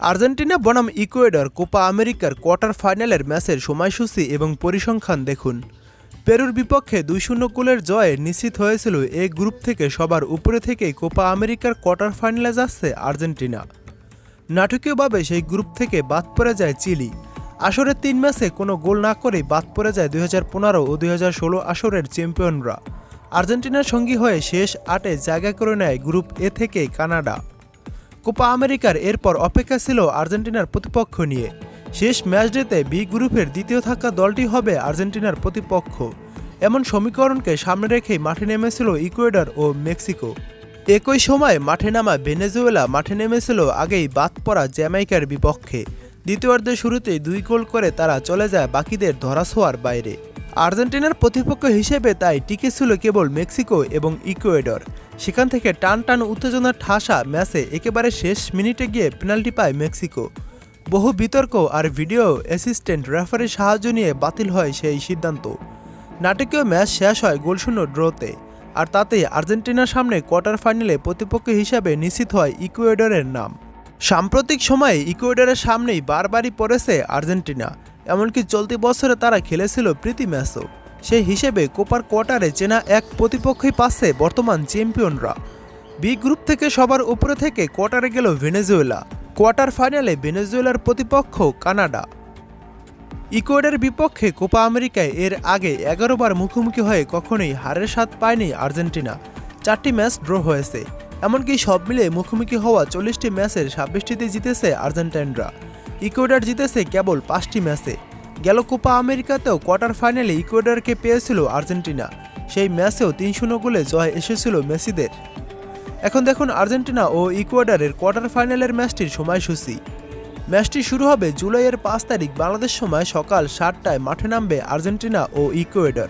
Argentina বনাম Ecuador Copa আমেরিকার quarter ফাইনালের ম্যাচের সময়সূচি এবং পরিসংখ্যান দেখুন। পেরুর বিপক্ষে ২-০ গোলের জয়ে নিশ্চিত হয়েছিল এই গ্রুপ থেকে সবার উপরে থেকেই কোপা আমেরিকার কোয়ার্টার ফাইনালে যাচ্ছে আর্জেন্টিনা। নাটকীয়ভাবে সেই গ্রুপ থেকে বাদ পড়ে যায় চিলি। আসরের ৩ ম্যাচে কোনো গোল না করেই বাদ পড়ে যায় ২০১৫ ও ২০১৬ আসরের চ্যাম্পিয়নরা। আর্জেন্টিনার সঙ্গী হয়ে শেষ ৮-এ জায়গা করে নেয় গ্রুপ এ থেকে কানাডা। কোপা আমেরিকার এরপর অপেক্ষা ছিল আর্জেন্টিনার প্রতিপক্ষ নিয়ে। শেষ ম্যাচডেতে বি গ্রুপের দ্বিতীয় থাকা দলটি হবে আর্জেন্টিনার প্রতিপক্ষ। এমন সমীকরণকে সামনে রেখেই মাঠে নেমেছিল ইকুয়েডর ও মেক্সিকো। একই সময় মাঠে নামা ভেনেজুয়েলা মাঠে নেমেছিল আগেই বাদ পড়া জ্যামাইকার বিপক্ষে। দ্বিতীয়ার্ধের শুরুতেই ২ গোল করে তারা চলে যায় বাকিদের ধরাছোঁয়ার বাইরে। আর্জেন্টিনার প্রতিপক্ষ হিসেবে তাই টিকে ছিল কেবল মেক্সিকো এবং ইকুয়েডর। সেখান থেকে টান টান উত্তেজনার ঠাসা ম্যাচে একেবারে শেষ মিনিটে গিয়ে পেনাল্টি পায় মেক্সিকো। বহু বিতর্ক আর ভিডিও অ্যাসিস্ট্যান্ট রেফারির সাহায্য নিয়ে বাতিল হয় সেই সিদ্ধান্ত। নাটকীয় ম্যাচ শেষ হয় গোলশূন্য ড্রতে, আর তাতেই আর্জেন্টিনার সামনে কোয়ার্টার ফাইনালে প্রতিপক্ষ হিসাবে নিশ্চিত হয় ইকুয়েডরের নাম। সাম্প্রতিক সময়ে ইকুয়েডরের সামনেই বারবারই পড়েছে আর্জেন্টিনা। এমনকি চলতি বছরে তারা খেলেছিল প্রীতি ম্যাচও। সেই হিসেবে কোপার কোয়ার্টারে চেনা এক প্রতিপক্ষই পাচ্ছে বর্তমান চ্যাম্পিয়নরা। বি গ্রুপ থেকে সবার উপরে থেকে কোয়ার্টারে গেল ভেনেজুয়েলা। কোয়ার্টার ফাইনালে ভেনেজুয়েলার প্রতিপক্ষ কানাডা। ইকুয়েডরের বিপক্ষে কোপা আমেরিকায় এর আগে ১১ বার মুখোমুখি হয়ে কখনোই হারের স্বাদ পায়নি আর্জেন্টিনা। ৪টি ম্যাচ ড্র হয়েছে। এমনকি সব মিলে মুখোমুখি হওয়া ৪০টি ম্যাচের ২৬টিতে জিতেছে আর্জেন্টাইনরা। ইকুয়েডর জিতেছে কেবল ৫টি ম্যাচে। গেল কোপা আমেরিকাতেও কোয়ার্টার ফাইনালে ইকুয়েডরকে পেয়েছিল আর্জেন্টিনা। সেই ম্যাচেও ৩-০ গোলে জয় এসেছিল মেসিদের। এখন দেখুন আর্জেন্টিনা ও ইকুয়েডরের কোয়ার্টার ফাইনালের ম্যাচটির সময়সূচি। ম্যাচটি শুরু হবে জুলাইয়ের ৫ তারিখ বাংলাদেশ সময় সকাল ৭টায়। মাঠে নামবে আর্জেন্টিনা ও ইকুয়েডর।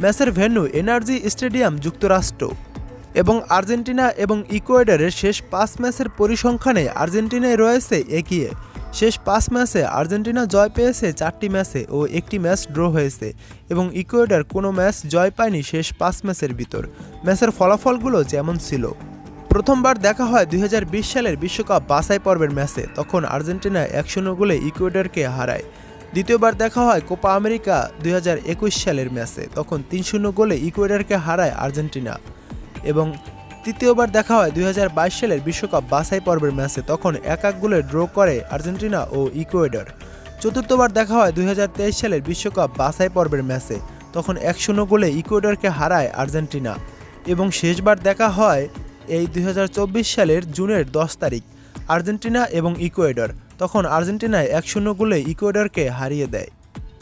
ম্যাচের ভেন্যু এনার্জি স্টেডিয়াম, যুক্তরাষ্ট্র। এবং আর্জেন্টিনা এবং ইকুয়েডরের শেষ ৫ ম্যাচের পরিসংখ্যানে আর্জেন্টিনায় রয়েছে এগিয়ে। শেষ ৫ ম্যাচে আর্জেন্টিনা জয় পেয়েছে ৪টি ম্যাচে ও ১টি ম্যাচ ড্র হয়েছে, এবং ইকুয়েডর কোনো ম্যাচ জয় পায়নি শেষ ৫ ম্যাচের ভিতর। ম্যাচের ফলাফলগুলো যেমন ছিল: প্রথমবার দেখা হয় ২০২০ সালের বিশ্বকাপ বাছাই পর্বের ম্যাচে, তখন আর্জেন্টিনা ১-০ গোলে ইকুয়েডরকে হারায়। দ্বিতীয়বার দেখা হয় কোপা আমেরিকা ২০২১ সালের ম্যাচে, তখন ৩-০ গোলে ইকুয়েডরকে হারায় আর্জেন্টিনা। এবং তৃতীয়বার দেখা হয় ২০২২ সালের বিশ্বকাপ বাছাই পর্বের ম্যাচে, তখন ১-১ গোলে ড্র করে আর্জেন্টিনা ও ইকুয়েডর। চতুর্থবার দেখা হয় ২০২৩ সালের বিশ্বকাপ বাছাই পর্বের ম্যাচে, তখন ১-০ গোলে ইকুয়েডরকে হারায় আর্জেন্টিনা। এবং শেষবার দেখা হয় এই ২০২৪ সালের জুনের ১০ তারিখ, আর্জেন্টিনা এবং ইকুয়েডর। তখন আর্জেন্টিনায় ১-০ গোলে ইকুয়েডরকে হারিয়ে দেয়।